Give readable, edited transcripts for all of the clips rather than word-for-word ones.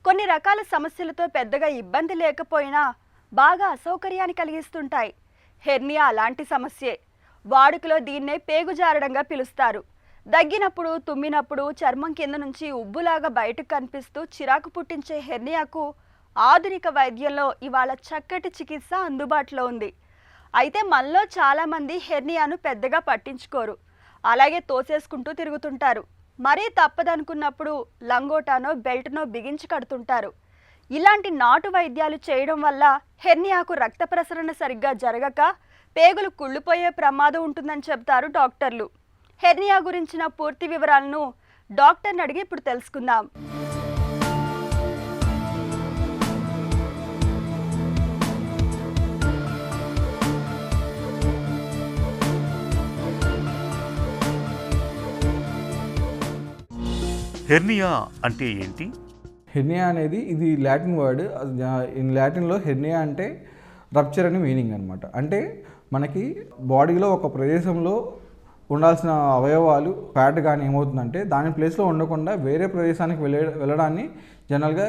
కొన్ని రకాల సమస్యలతో పెద్దగా ఇబ్బంది లేకపోయినా బాగా అసౌకర్యాన్ని కలిగిస్తుంటాయి. హెర్నియా అలాంటి సమస్యే. వాడుకలో దీన్నే పేగుజారడంగా పిలుస్తారు. దగ్గినప్పుడు, తుమ్మినప్పుడు చర్మం కింద నుంచి ఉబ్బులాగా బయటకు కనిపిస్తూ చిరాకు పుట్టించే హెర్నియాకు ఆధునిక వైద్యంలో ఇవాళ చక్కటి చికిత్స అందుబాటులో ఉంది. అయితే మనలో చాలామంది హెర్నియాను పెద్దగా పట్టించుకోరు. అలాగే తోసేసుకుంటూ తిరుగుతుంటారు. మరీ తప్పదనుకున్నప్పుడు లంగోటానో బెల్ట్నో బిగించి కడుతుంటారు. ఇలాంటి నాటు వైద్యాలు చేయడం వల్ల హెర్నియాకు రక్త ప్రసరణ సరిగ్గా జరగక పేగులు కుళ్ళిపోయే ప్రమాదం ఉంటుందని చెప్తారు డాక్టర్లు. హెర్నియా గురించిన పూర్తి వివరాలను డాక్టర్ని అడిగి ఇప్పుడు తెలుసుకుందాం. హెర్నియా అంటే ఏంటి? హెర్నియా అనేది ఇది లాటిన్ వర్డ్. ఇన్ లాటిన్లో హెర్నియా అంటే రప్చర్ అని మీనింగ్ అనమాట. అంటే మనకి బాడీలో ఒక ప్రదేశంలో ఉండాల్సిన అవయవాలు ఫ్యాట్ కానీ ఏమవుతుందంటే దాని ప్లేస్లో ఉండకుండా వేరే ప్రదేశానికి వెళ్ళడాన్ని జనరల్గా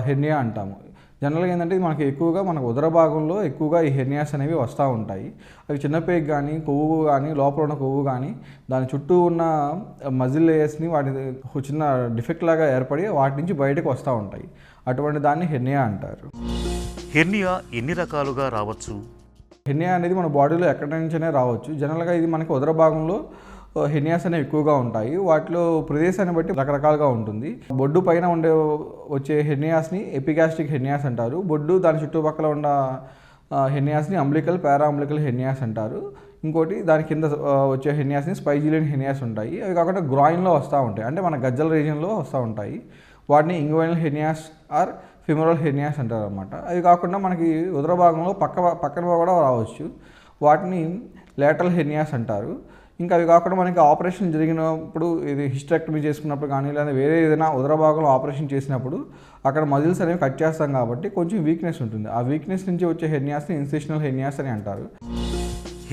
హెర్నియా అంటాము. జనరల్గా ఏంటంటే మనకి ఎక్కువగా మన ఉదర భాగంలో ఎక్కువగా ఈ హెర్నియాస్ అనేవి వస్తూ ఉంటాయి. అవి చిన్న పేగు కానీ కొవ్వు కానీ లోపల ఉన్న కొవ్వు కానీ దాని చుట్టూ ఉన్న మజిల్ లేయర్స్ని వాటి చిన్న డిఫెక్ట్ లాగా ఏర్పడి వాటి నుంచి బయటకు వస్తూ ఉంటాయి. అటువంటి దాన్ని హెర్నియా అంటారు. హెర్నియా ఎన్ని రకాలుగా రావచ్చు? హెర్నియా అనేది మన బాడీలో ఎక్కడి నుంచైనా రావచ్చు. జనరల్గా ఇది మనకి ఉదర భాగంలో హెర్నియాస్ అనేవి ఎక్కువగా ఉంటాయి. వాటిలో ప్రదేశాన్ని బట్టి రకరకాలుగా ఉంటుంది. బొడ్డు పైన వచ్చే హెర్నియాస్ని ఎపిగాస్ట్రిక్ హెర్నియాస్ అంటారు. బొడ్డు దాని చుట్టుపక్కల ఉన్న హెర్నియాస్ని అంబ్లికల్ పారా అంబ్లికల్ హెర్నియాస్ అంటారు. ఇంకోటి దాని కింద వచ్చే హెర్నియాస్ని స్పైజిలియన్ హెర్నియాస్ ఉంటాయి. అవి కాకుండా గ్రాయిన్లో వస్తూ ఉంటాయి, అంటే మన గజ్జల రీజియన్లో వస్తూ ఉంటాయి. వాటిని inguinal hernias or femoral hernias అంటారు అనమాట. అవి కాకుండా మనకి ఉదర భాగంలో పక్కన కూడా రావచ్చు. వాటిని లేటరల్ హెర్నియాస్ అంటారు. ఇంకా అవి కాకుండా మనకి ఆపరేషన్ జరిగినప్పుడు, ఇది హిస్టెక్టమీ చేసుకున్నప్పుడు కానీ లేదా వేరే ఏదైనా ఉదర భాగంలో ఆపరేషన్ చేసినప్పుడు అక్కడ మజిల్స్ అనేవి కట్ చేస్తాం కాబట్టి కొంచెం వీక్నెస్ ఉంటుంది. ఆ వీక్నెస్ నుంచి వచ్చే హెర్నియాస్ని ఇన్సిషనల్ హెర్నియాస్ అని అంటారు.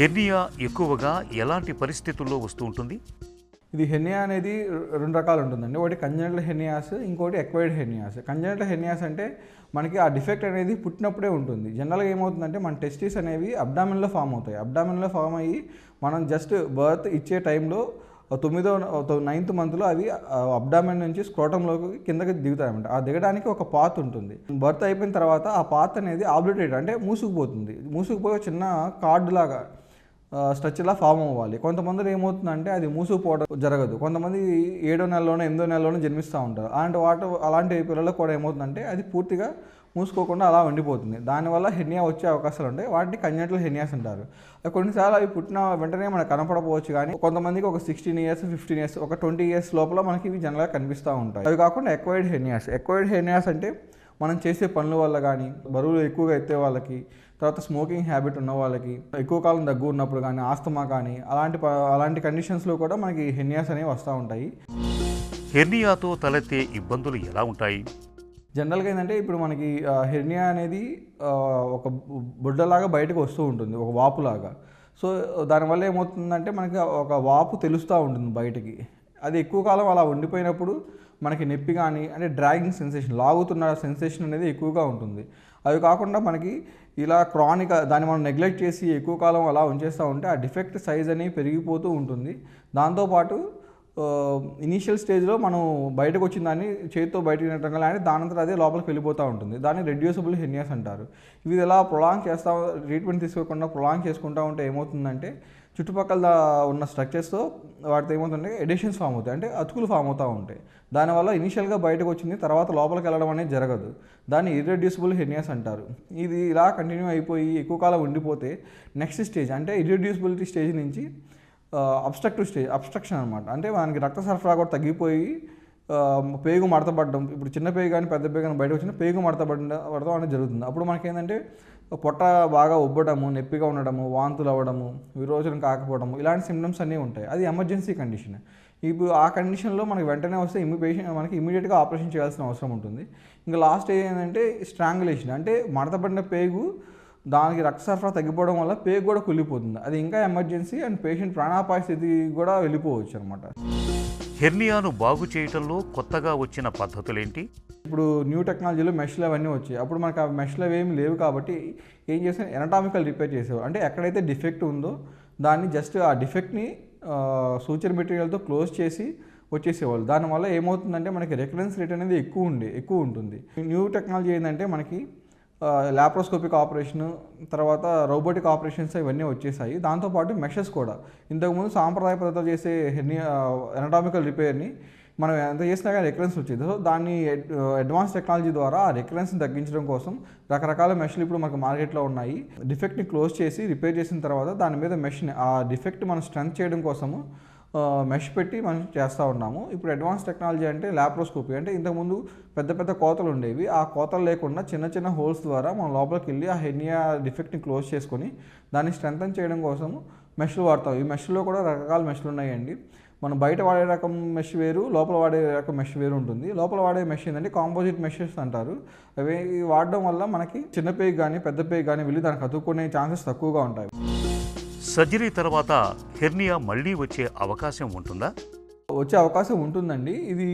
హెర్నియా ఎక్కువగా ఎలాంటి పరిస్థితుల్లో వస్తూ ఉంటుంది? ఇది హెర్నియా అనేది రెండు రకాలు ఉంటుందండి. ఒకటి కంజనటల్ హెర్నియాస్, ఇంకోటి ఎక్వైర్డ్ హెర్నియాస్. కంజనటల్ హెర్నియాస్ అంటే మనకి ఆ డిఫెక్ట్ అనేది పుట్టినప్పుడే ఉంటుంది. జనరల్గా ఏమవుతుందంటే మన టెస్టిస్ అనేవి అబ్డామిన్లో ఫామ్ అవుతాయి. అబ్డామిన్లో ఫామ్ అయ్యి మనం జస్ట్ బర్త్ ఇచ్చే టైంలో 9th మంత్లో అవి అబ్డామిన్ నుంచి స్క్రోటంలోకి కిందకి దిగుతాయన్నమాట. ఆ దిగడానికి ఒక పాత్ ఉంటుంది. బర్త్ అయిపోయిన తర్వాత ఆ పాత్ అనేది ఆబ్లిటరేట్ అంటే మూసుకుపోతుంది. మూసుకుపోయి చిన్న కార్డు లాగా స్ట్రక్చర్లా ఫామ్ అవ్వాలి. కొంతమంది ఏమవుతుందంటే అది మూసుకుపోవడం జరగదు. కొంతమంది 7వ నెలలోనో 8వ నెలలోనో జన్మిస్తూ ఉంటారు. అలాంటి పిల్లలకు కూడా ఏమవుతుందంటే అది పూర్తిగా మూసుకోకుండా అలా ఉండిపోతుంది. దానివల్ల హెర్నియా వచ్చే అవకాశాలు ఉంటాయి. వాటిని కంజనటల్ హెర్నియాస్ అంటారు. కొన్నిసార్లు అవి పుట్టిన వెంటనే మనకు కనపడకపోవచ్చు, కానీ కొంతమందికి ఒక 16 ఇయర్స్ 15 ఇయర్స్ ఒక 20 ఇయర్స్ లోపల మనకి ఇవి జనరల్గా కనిపిస్తూ ఉంటాయి. అవి కాకుండా ఎక్వైర్డ్ హెర్నియాస్. ఎక్వైర్డ్ హెర్నియాస్ అంటే మనం చేసే పనుల వల్ల కానీ, బరువులు ఎక్కువగా ఎత్తే వాళ్ళకి, తర్వాత స్మోకింగ్ హ్యాబిట్ ఉన్న వాళ్ళకి, ఎక్కువ కాలం దగ్గు ఉన్నప్పుడు కానీ, ఆస్తమా కానీ అలాంటి కండిషన్స్లో కూడా మనకి హెర్నియాస్ అనేవి వస్తూ ఉంటాయి. హెర్నియాతో తలెత్తే ఇబ్బందులు ఎలా ఉంటాయి? జనరల్గా ఏంటంటే ఇప్పుడు మనకి హెర్నియా అనేది ఒక బుడ్డలాగా బయటకు వస్తూ ఉంటుంది, ఒక వాపులాగా. సో దానివల్ల ఏమవుతుందంటే మనకి ఒక వాపు తెలుస్తూ ఉంటుంది బయటికి. అది ఎక్కువ కాలం అలా ఉండిపోయినప్పుడు మనకి నొప్పి కానీ, అంటే డ్రాగింగ్ సెన్సేషన్, లాగుతున్న సెన్సేషన్ అనేది ఎక్కువగా ఉంటుంది. అవి కాకుండా మనకి ఇలా క్రానిక్ దాన్ని మనం నెగ్లెక్ట్ చేసి ఎక్కువ కాలం అలా ఉంచేస్తూ ఉంటే ఆ డిఫెక్ట్ సైజ్ అనేది పెరిగిపోతూ ఉంటుంది. దాంతోపాటు ఇనీషియల్ స్టేజ్లో మనం బయటకు వచ్చిన దాన్ని చేతితో బయటకు తినటం కానీ దానంతరం అదే లోపలికి వెళ్ళిపోతూ ఉంటుంది. దాన్ని రెడ్యూసబుల్ హెర్నియాస్ అంటారు. ఇవి ఎలా ప్రొలాంగ్ చేస్తూ, ట్రీట్మెంట్ తీసుకోకుండా ప్రొలాంగ్ చేసుకుంటూ ఉంటే ఏమవుతుందంటే చుట్టుపక్కల ఉన్న స్ట్రక్చర్స్తో వాటితో ఏమవుతుందంటే ఎడిషన్స్ ఫామ్ అవుతాయి, అంటే అతుకులు ఫామ్ అవుతూ ఉంటాయి. దానివల్ల ఇనీషియల్గా బయటకు వచ్చింది తర్వాత లోపలికి వెళ్ళడం అనేది జరగదు. దాన్ని ఇర్రెడ్యూసిబుల్ హెర్నియాస్ అంటారు. ఇది ఇలా కంటిన్యూ అయిపోయి ఎక్కువ కాలం ఉండిపోతే నెక్స్ట్ స్టేజ్ అంటే ఇర్రెడ్యూసిబిలిటీ స్టేజ్ నుంచి అబ్స్ట్రక్షన్ అనమాట. అంటే మనకి రక్త సరఫరా కూడా తగ్గిపోయి పేగు మడతపడడం, ఇప్పుడు చిన్న పేగు కానీ పెద్ద పేగు కానీ బయటకు వచ్చిన పేగు మడతపడడం అనేది జరుగుతుంది. అప్పుడు మనకేంటంటే పొట్ట బాగా ఉబ్బడము, నొప్పిగా ఉండడము, వాంతులు అవ్వడము, విరోచనం కాకపోవడము, ఇలాంటి సిమ్టమ్స్ అన్నీ ఉంటాయి. అది ఎమర్జెన్సీ కండిషన్. ఇప్పుడు ఆ కండిషన్లో మనకి వెంటనే వస్తే మనకి ఇమీడియట్గా ఆపరేషన్ చేయాల్సిన అవసరం ఉంటుంది. ఇంకా లాస్ట్ స్టేజ్ ఏంటంటే స్ట్రాంగులేషన్, అంటే మడతపడిన పేగు దానికి రక్త సరఫరా తగ్గిపోవడం వల్ల పేగు కూడా కుళ్ళిపోతుంది. అది ఇంకా ఎమర్జెన్సీ అండ్ పేషెంట్ ప్రాణాపాయ స్థితి కూడా వెళ్ళిపోవచ్చు అనమాట. హెర్నియాను బాగు చేయటంలో కొత్తగా వచ్చిన పద్ధతులేంటి? ఇప్పుడు న్యూ టెక్నాలజీలో మెష్లు అవన్నీ వచ్చాయి. అప్పుడు మనకు ఆ మెష్లు అవి ఏమి లేవు కాబట్టి ఏం చేసాం, ఎనటామికల్ రిపేర్ చేసేవారు. అంటే ఎక్కడైతే డిఫెక్ట్ ఉందో దాన్ని జస్ట్ ఆ డిఫెక్ట్ని సూచర్ మెటీరియల్తో క్లోజ్ చేసి వచ్చేసేవాళ్ళు. దానివల్ల ఏమవుతుందంటే మనకి రికరెన్స్ రేట్ అనేది ఎక్కువ ఉంటుంది. న్యూ టెక్నాలజీ ఏంటంటే మనకి లాప్రోస్కోపిక్ ఆపరేషన్, తర్వాత రోబోటిక్ ఆపరేషన్స్ ఇవన్నీ వచ్చేసాయి. దాంతోపాటు మెషెస్ కూడా. ఇంతకుముందు సాంప్రదాయ పద్ధతిలో చేసే ఎనటామికల్ రిపేర్ని మనం ఎంత చేసినా కానీ రికరెన్స్ వచ్చేది. సో దాన్ని అడ్వాన్స్ టెక్నాలజీ ద్వారా ఆ రికరెన్స్ని తగ్గించడం కోసం రకరకాల మెష్లు ఇప్పుడు మనకు మార్కెట్లో ఉన్నాయి. డిఫెక్ట్ని క్లోజ్ చేసి రిపేర్ చేసిన తర్వాత దాని మీద మెష్ని ఆ డిఫెక్ట్ మనం స్ట్రెంత్ చేయడం కోసము మెష్ పెట్టి మనం చేస్తూ ఉన్నాము. ఇప్పుడు అడ్వాన్స్ టెక్నాలజీ అంటే లాప్రోస్కోపీ. అంటే ఇంతకుముందు పెద్ద పెద్ద కోతలు ఉండేవి. ఆ కోతలు లేకుండా చిన్న చిన్న హోల్స్ ద్వారా మనం లోపలికి వెళ్ళి ఆ హెర్నియా డిఫెక్ట్ని క్లోజ్ చేసుకొని దాన్ని స్ట్రెంథన్ చేయడం కోసం మెష్లు వాడతాం. ఈ మెష్లో కూడా రకరకాల మెష్లు ఉన్నాయండి. మనం బయట వాడే రకం మెష్ వేరు, లోపల వాడే రకం మెష్ వేరు ఉంటుంది. లోపల వాడే మెష్ ఏంటంటే కాంపోజిట్ మెషెస్ అంటారు. అవి వాడడం వల్ల మనకి చిన్న పేగు కానీ పెద్ద పేగు కానీ వెళ్ళి దానికి అతుక్కునే ఛాన్సెస్ తక్కువగా ఉంటాయి. సర్జరీ తర్వాత హెర్నియా మళ్ళీ వచ్చే అవకాశం ఉంటుందా? వచ్చే అవకాశం ఉంటుందండి. ఇది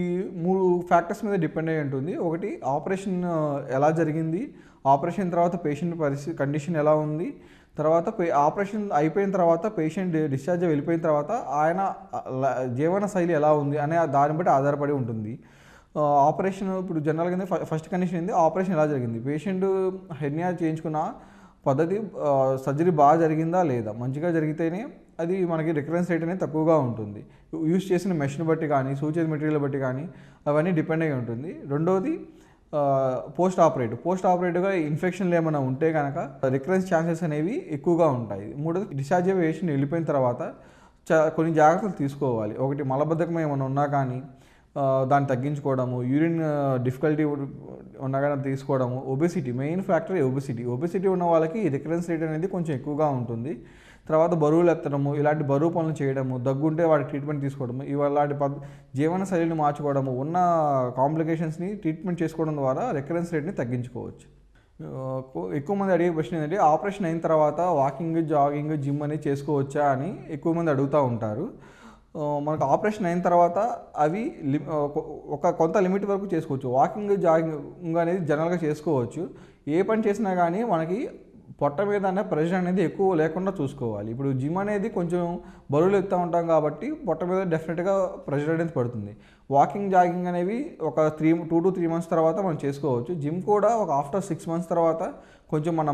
3 ఫ్యాక్టర్స్ మీద డిపెండ్ అయి ఉంటుంది. ఒకటి, ఆపరేషన్ ఎలా జరిగింది, ఆపరేషన్ తర్వాత పేషెంట్ కండిషన్ ఎలా ఉంది, తర్వాత ఆపరేషన్ అయిపోయిన తర్వాత పేషెంట్ డిశ్చార్జ్ వెళ్ళిపోయిన తర్వాత ఆయన జీవన శైలి ఎలా ఉంది అనే దాన్ని బట్టి ఆధారపడి ఉంటుంది. ఆపరేషన్ ఇప్పుడు జనరల్గా ఫస్ట్ కండిషన్ ఏంది, ఆపరేషన్ ఎలా జరిగింది, పేషెంట్ హెర్నియా చేయించుకున్న పద్ధతి సర్జరీ బాగా జరిగిందా లేదా, మంచిగా జరిగితేనే అది మనకి రికరెన్స్ రేట్ అనేది తక్కువగా ఉంటుంది. యూజ్ చేసిన మెష్ని బట్టి కానీ సూచర్ మెటీరియల్ బట్టి కానీ అవన్నీ డిపెండ్ అయి ఉంటుంది. రెండోది పోస్ట్ ఆపరేటివ్గా ఇన్ఫెక్షన్లు ఏమైనా ఉంటే కనుక రికరెన్స్ ఛాన్సెస్ అనేవి ఎక్కువగా ఉంటాయి. మూడోది, డిశ్చార్జ్ పేషెంట్ వెళ్ళిపోయిన తర్వాత కొన్ని జాగ్రత్తలు తీసుకోవాలి. ఒకటి, మలబద్ధకం ఏమైనా ఉన్నా కానీ దాన్ని తగ్గించుకోవడము, యూరిన్ డిఫికల్టీ ఉన్నా కానీ తీసుకోవడము, ఒబెసిటీ, మెయిన్ ఫ్యాక్టర్ ఒబెసిటీ ఉన్న వాళ్ళకి రికరెన్స్ రేట్ అనేది కొంచెం ఎక్కువగా ఉంటుంది. తర్వాత బరువులు ఎత్తడము, ఇలాంటి బరువు పనులు చేయడము, దగ్గుంటే వాడికి ట్రీట్మెంట్ తీసుకోవడము, ఇలాంటి జీవన శైలిని మార్చుకోవడము, ఉన్న కాంప్లికేషన్స్ని ట్రీట్మెంట్ చేసుకోవడం ద్వారా రికరెన్స్ రేట్ని తగ్గించుకోవచ్చు. ఎక్కువ మంది అడిగే క్వశ్చన్ ఏంటంటే ఆపరేషన్ అయిన తర్వాత వాకింగ్, జాగింగ్, జిమ్ అనేది చేసుకోవచ్చా అని ఎక్కువ మంది అడుగుతూ ఉంటారు. మనకు ఆపరేషన్ అయిన తర్వాత అవి కొంత లిమిట్ వరకు చేసుకోవచ్చు. వాకింగ్, జాగింగ్ అనేది జనరల్గా చేసుకోవచ్చు. ఏ పని చేసినా కానీ మనకి పొట్ట మీద ప్రెషర్ అనేది ఎక్కువ లేకుండా చూసుకోవాలి. ఇప్పుడు జిమ్ అనేది కొంచెం బరువులు ఎత్తుతూ ఉంటాం కాబట్టి పొట్ట మీద డెఫినెట్గా ప్రెషర్ అనేది పడుతుంది. వాకింగ్, జాగింగ్ అనేవి ఒక 2 to 3 months తర్వాత మనం చేసుకోవచ్చు. జిమ్ కూడా ఒక ఆఫ్టర్ 6 months తర్వాత కొంచెం మన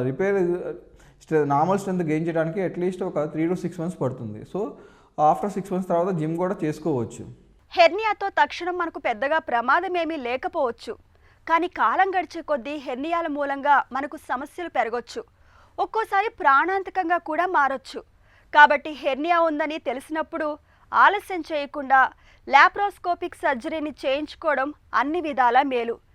రిపేర్ నార్మల్ స్ట్రెంత్ గెయిన్ చేయడానికి అట్లీస్ట్ ఒక 3 to 6 months పడుతుంది. సో ఆఫ్టర్ 6 months తర్వాత జిమ్ కూడా చేసుకోవచ్చు. హెర్నియాతో తక్షణం మనకు పెద్దగా ప్రమాదం ఏమీ లేకపోవచ్చు. కానీ కాలం గడిచే కొద్దీ హెర్నియాల మూలంగా మనకు సమస్యలు పెరగొచ్చు. ఒక్కోసారి ప్రాణాంతకంగా కూడా మారొచ్చు. కాబట్టి హెర్నియా ఉందని తెలిసినప్పుడు ఆలస్యం చేయకుండా లాప్రోస్కోపిక్ సర్జరీని చేయించుకోవడం అన్ని విధాలా మేలు.